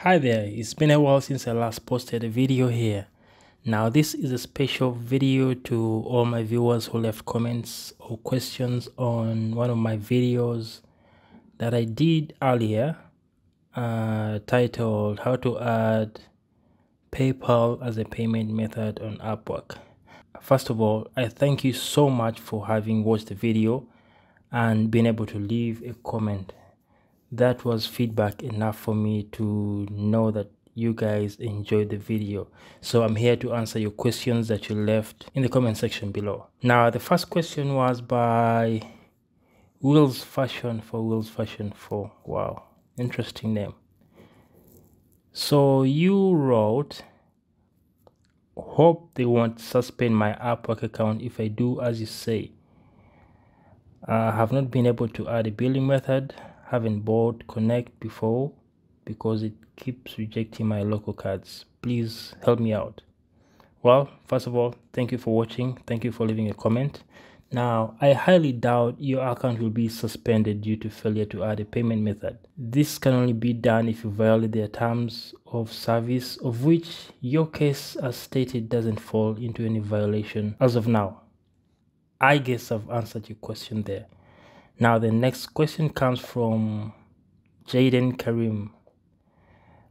Hi there, it's been a while since I last posted a video here. Now this is a special video to all my viewers who left comments or questions on one of my videos that I did earlier, titled How to Add PayPal as a Payment Method on Upwork. First of all, I thank you so much for having watched the video and being able to leave a comment. That was feedback enough for me to know that you guys enjoyed the video. So I'm here to answer your questions that you left in the comment section below. Now, the first question was by Will's Fashion for Will's Fashion 4. Wow, interesting name. So you wrote, hope they won't suspend my Upwork account if I do as you say. I have not been able to add a billing method. Haven't bought Connect before because it keeps rejecting my local cards. Please help me out. Well, first of all, thank you for watching. Thank you for leaving a comment. Now, I highly doubt your account will be suspended due to failure to add a payment method. This can only be done if you violate their terms of service, of which your case, as stated, doesn't fall into any violation as of now. I guess I've answered your question there. Now the next question comes from Jaden Karim.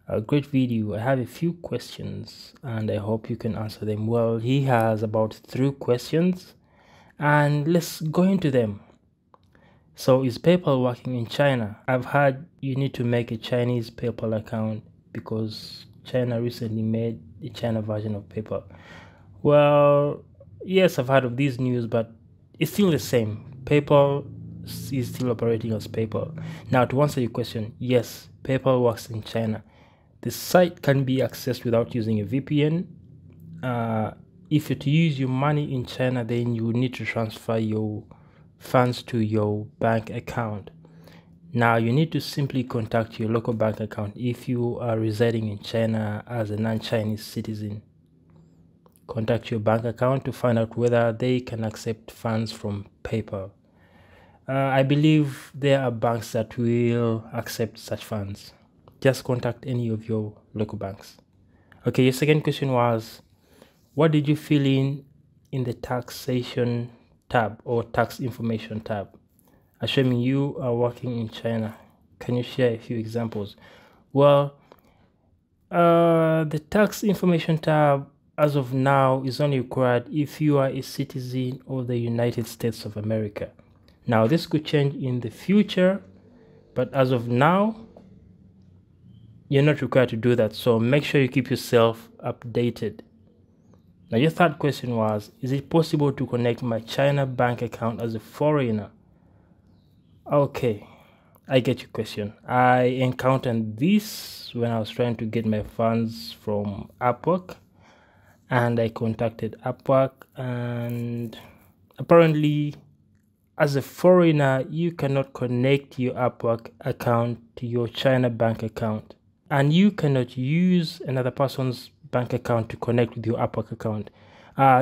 A great video. I have a few questions and I hope you can answer them well. He has about 3 questions and let's go into them. So, is PayPal working in China? I've heard you need to make a Chinese PayPal account because China recently made a China version of PayPal. Well, yes, I've heard of this news, but it's still the same. PayPal is still operating as PayPal. Now, to answer your question, yes, PayPal works in China. The site can be accessed without using a VPN. If you're to use your money in China, then you need to transfer your funds to your bank account. Now, you need to simply contact your local bank account if you are residing in China as a non-Chinese citizen. Contact your bank account to find out whether they can accept funds from PayPal. I believe there are banks that will accept such funds. Just contact any of your local banks. Okay, your second question was, what did you fill in the taxation tab or tax information tab? Assuming you are working in China, can you share a few examples? Well, the tax information tab as of now is only required if you are a citizen of the United States of America. Now, this could change in the future, but as of now, you're not required to do that. So make sure you keep yourself updated. Now, your third question was, is it possible to connect my China bank account as a foreigner? Okay, I get your question. I encountered this when I was trying to get my funds from Upwork, and I contacted Upwork, and apparently, as a foreigner, you cannot connect your Upwork account to your China bank account. And you cannot use another person's bank account to connect with your Upwork account.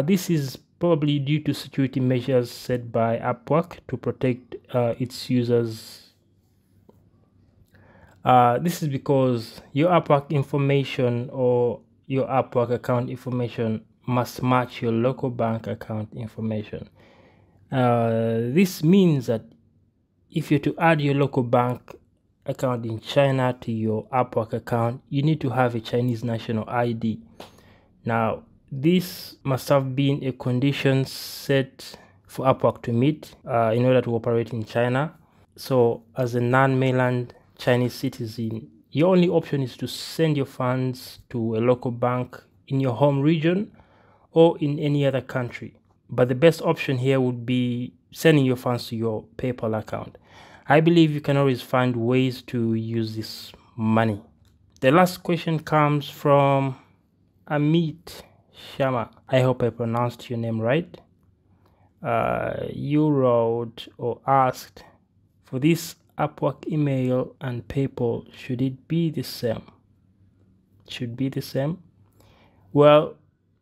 This is probably due to security measures set by Upwork to protect its users. This is because your Upwork information or your Upwork account information must match your local bank account information. This means that if you're to add your local bank account in China to your Upwork account, you need to have a Chinese national ID. Now, this must have been a condition set for Upwork to meet in order to operate in China. So, as a non-mainland Chinese citizen, your only option is to send your funds to a local bank in your home region or in any other country. But the best option here would be sending your funds to your PayPal account. I believe you can always find ways to use this money. The last question comes from Amit Sharma. I hope I pronounced your name right. You wrote or asked, for this Upwork email and PayPal, should it be the same? Should be the same? Well,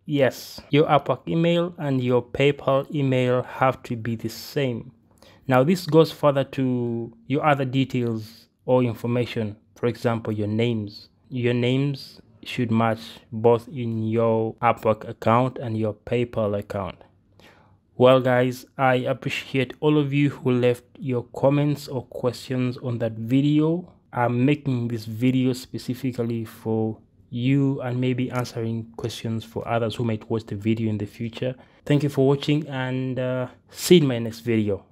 yes, your Upwork email and your PayPal email have to be the same. Now, this goes further to your other details or information, for example, your names. your names should match both in your Upwork account and your PayPal account. Well guys, I appreciate all of you who left your comments or questions on that video. I'm making this video specifically for you and maybe answering questions for others who might watch the video in the future. Thank you for watching, and see you in my next video.